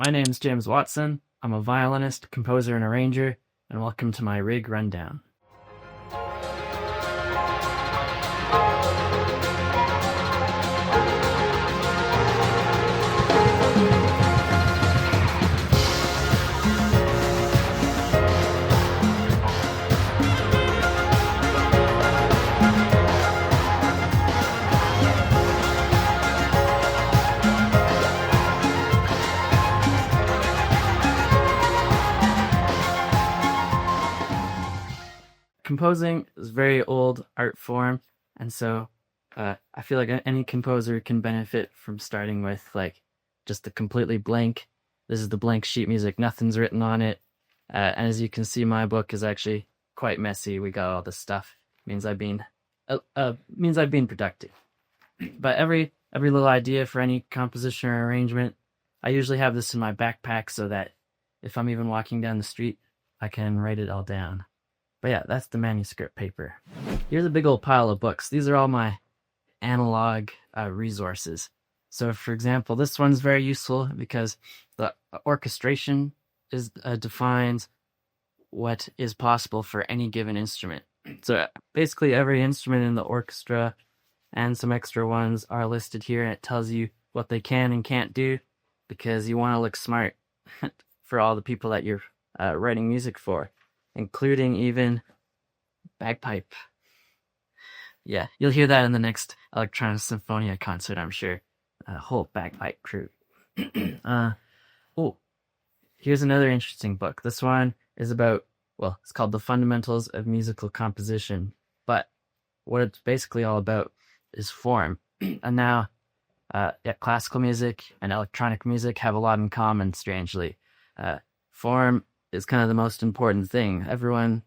My name's James Watson. I'm a violinist, composer, and arranger, and welcome to my rig rundown. Composing is a very old art form, and so I feel like any composer can benefit from starting with like just a completely blank. This is the blank sheet music, nothing's written on it, and as you can see, my book is actually quite messy. We got all this stuff. Means I've been productive. But every little idea for any composition or arrangement, I usually have this in my backpack so that if I'm even walking down the street, I can write it all down. But yeah, that's the manuscript paper. Here's a big old pile of books. These are all my analog resources. So for example, this one's very useful because the orchestration defines what is possible for any given instrument. So basically every instrument in the orchestra and some extra ones are listed here, and it tells you what they can and can't do because you want to look smart for all the people that you're writing music for, including even bagpipe. Yeah, you'll hear that in the next Electronic Symphonia concert, I'm sure. A whole bagpipe crew. Here's another interesting book. This one is about, well, it's called The Fundamentals of Musical Composition. But what it's basically all about is form. And now, classical music and electronic music have a lot in common, strangely. Form is kind of the most important thing. Everyone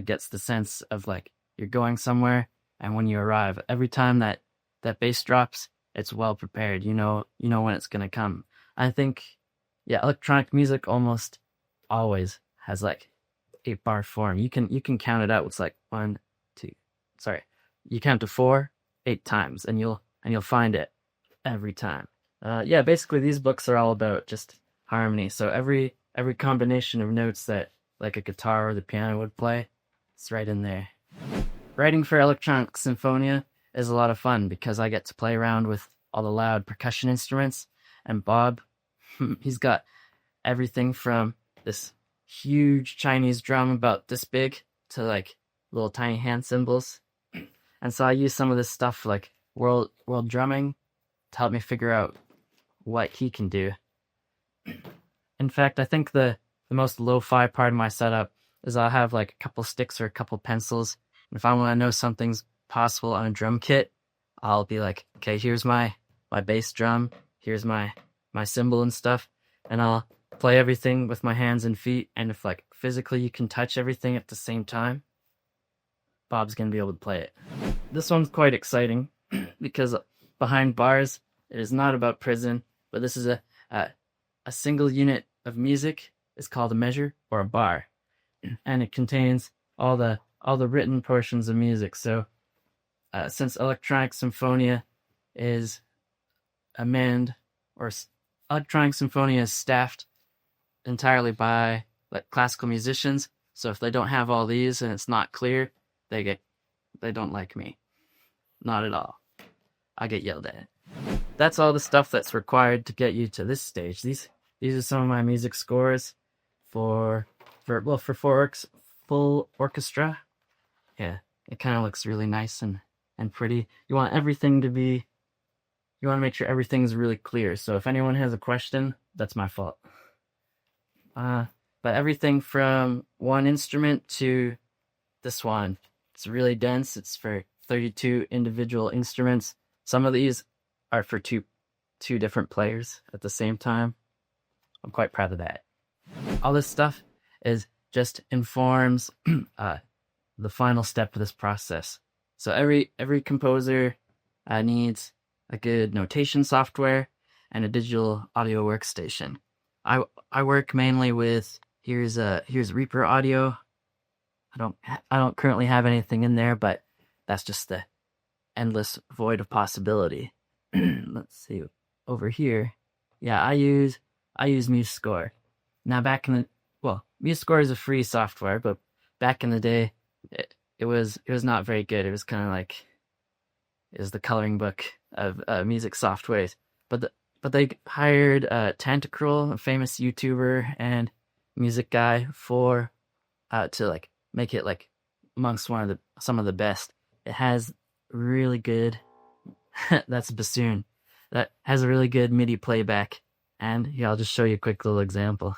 gets the sense of like you're going somewhere, and when you arrive, every time that bass drops, it's well prepared. You know when it's gonna come. I think, electronic music almost always has like 8-bar form. You can count it out. It's like 1, 2. Sorry, you count to 4, 8 times, and you'll find it every time. Basically these books are all about just harmony. So every combination of notes that like a guitar or the piano would play, it's right in there. Writing for Electronic Symphonia is a lot of fun because I get to play around with all the loud percussion instruments, and Bob, he's got everything from this huge Chinese drum about this big to like little tiny hand cymbals. And so I use some of this stuff like world drumming to help me figure out what he can do. In fact, I think the most lo-fi part of my setup is I'll have like a couple sticks or a couple pencils. And if I want to know something's possible on a drum kit, I'll be like, okay, here's my bass drum, here's my cymbal and stuff, and I'll play everything with my hands and feet. And if like physically you can touch everything at the same time, Bob's gonna be able to play it. This one's quite exciting because behind bars, it is not about prison, but this is a single unit of music. Is called a measure or a bar, and it contains all the written portions of music. So since Electronic Symphonia is Electronic Symphonia is staffed entirely by like classical musicians, so if they don't have all these and it's not clear, they don't like me. Not at all. I get yelled at. That's all the stuff that's required to get you to this stage. These are some of my music scores for full orchestra. Yeah, it kind of looks really nice and pretty. You want to make sure everything's really clear. So if anyone has a question, that's my fault. But everything from one instrument to this one, it's really dense. It's for 32 individual instruments. Some of these are for two different players at the same time. I'm quite proud of that. All this stuff just informs the final step of this process. So every composer needs a good notation software and a digital audio workstation. I work mainly with here's Reaper Audio. I don't currently have anything in there, but that's just the endless void of possibility. Let's see over here. Yeah, I use I use MuseScore. Now MuseScore is a free software, but back in the day, it was not very good. It was kind of like it was the coloring book of music softwares. But they hired Tantacruel, a famous YouTuber and music guy, to like make it like amongst some of the best. It has really good. That's a bassoon. That has a really good MIDI playback. And yeah, I'll just show you a quick little example.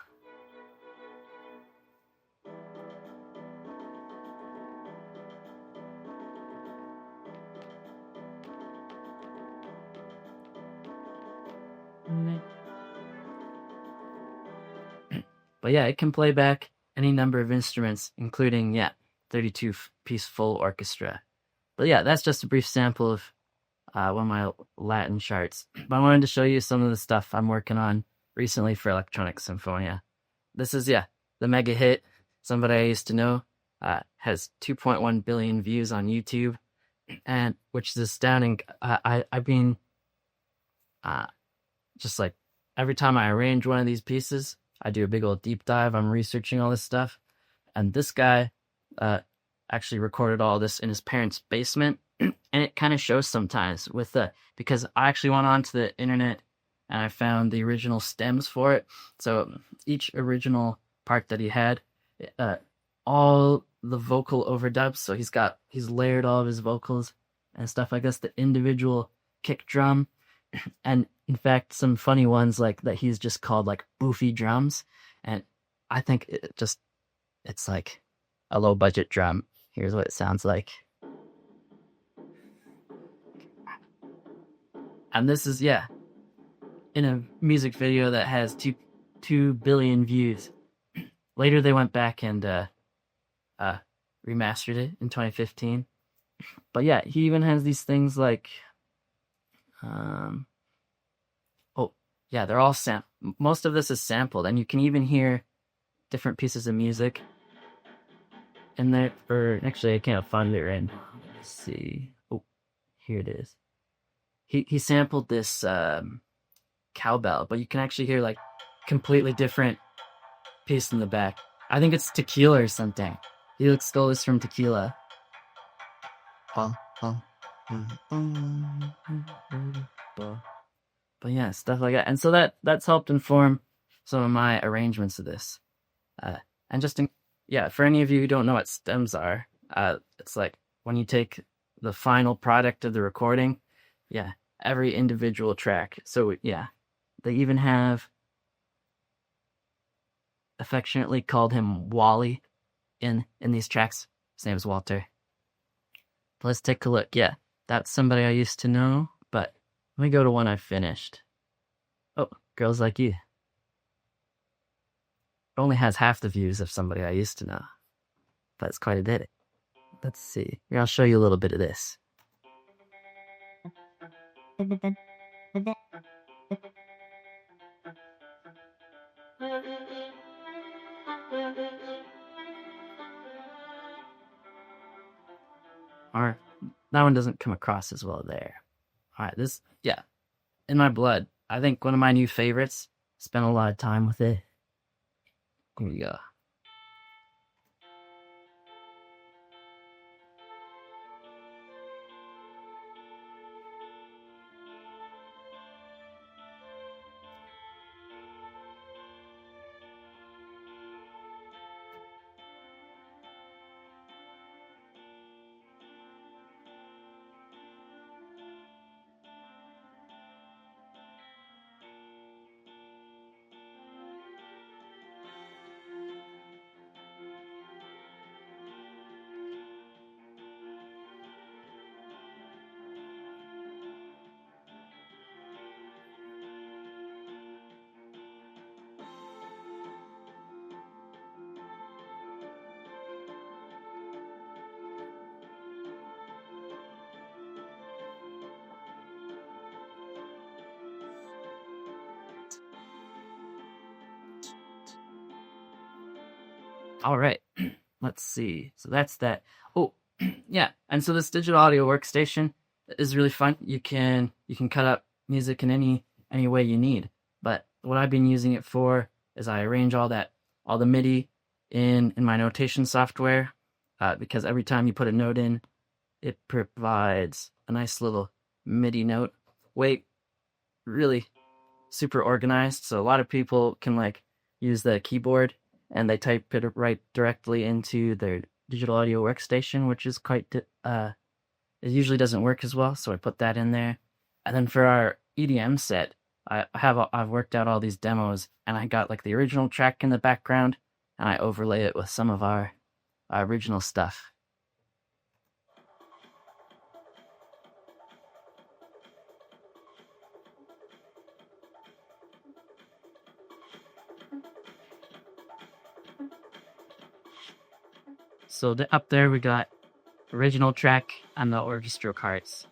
But yeah, it can play back any number of instruments, including 32-piece full orchestra. But yeah, that's just a brief sample of one of my Latin charts. But I wanted to show you some of the stuff I'm working on recently for Electronic Symphonia. This is the mega hit, Somebody I Used to Know. Has 2.1 billion views on YouTube, and which is astounding. I've been just like every time I arrange one of these pieces, I do a big old deep dive. I'm researching all this stuff, and this guy actually recorded all this in his parents' basement, and it kind of shows sometimes because I actually went onto the internet and I found the original stems for it. So each original part that he had, all the vocal overdubs. So he's layered all of his vocals and stuff like this. The individual kick drum, and in fact, some funny ones like that he's just called like boofy drums. And I think it's like a low budget drum. Here's what it sounds like. And this is in a music video that has 2 billion views. Later they went back and remastered it in 2015. But yeah, he even has these things like they're all most of this is sampled, and you can even hear different pieces of music in there. Or actually I can't find it right now. Let's see. Oh, here it is. He sampled this cowbell, but you can actually hear like completely different piece in the back. I think it's Tequila or something. Felix stole this from Tequila. But yeah, stuff like that. And so that's helped inform some of my arrangements of this. And just for any of you who don't know what stems are, it's like when you take the final product of the recording, every individual track. So they even have affectionately called him Wally in these tracks. His name is Walter. But let's take a look. Yeah, that's Somebody I Used to Know, but let me go to one I finished. Oh, Girls Like You. It only has half the views of Somebody I Used to Know, but it's quite a bit. Let's see. Here, I'll show you a little bit of this. Or that one doesn't come across as well there. All right, this, In My Blood. I think one of my new favorites. Spent a lot of time with it. Here we go. All right, let's see. So that's that. Oh, yeah. And so this digital audio workstation is really fun. You can cut up music in any way you need. But what I've been using it for is I arrange all the MIDI in my notation software, because every time you put a note in, it provides a nice little MIDI note. Really super organized. So a lot of people can like use the keyboard and they type it right directly into their digital audio workstation, which is it usually doesn't work as well. So I put that in there. And then for our EDM set, I've worked out all these demos, and I got like the original track in the background, and I overlay it with some of our original stuff. So up there we got original track and the orchestra carts.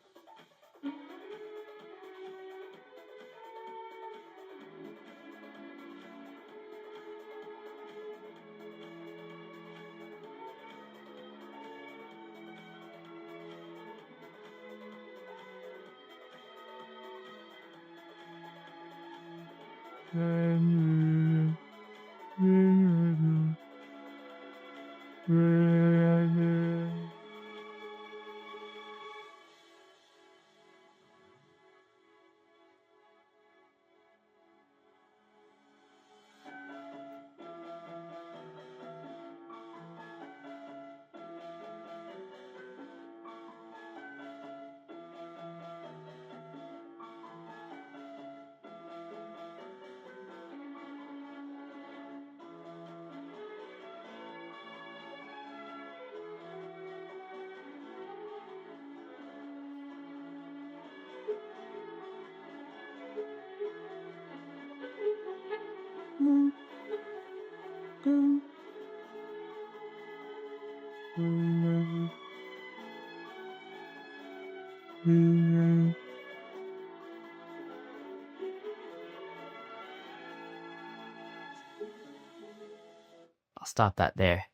I'll stop that there.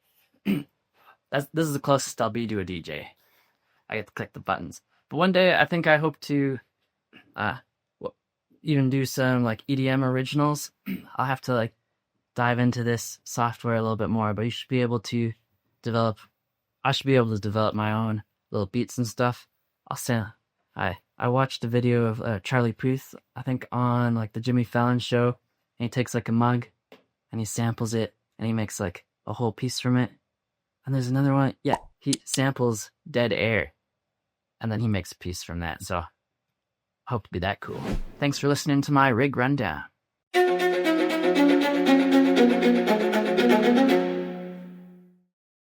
This is the closest I'll be to a DJ. I get to click the buttons. But one day I hope to even do some like EDM originals. I'll have to like dive into this software a little bit more, but I should be able to develop my own little beats and stuff. I watched a video of Charlie Puth, I think on like the Jimmy Fallon show, and he takes like a mug and he samples it and he makes like a whole piece from it. And there's another one, yeah, he samples dead air and then he makes a piece from that. So I hope to be that cool. Thanks for listening to my rig rundown.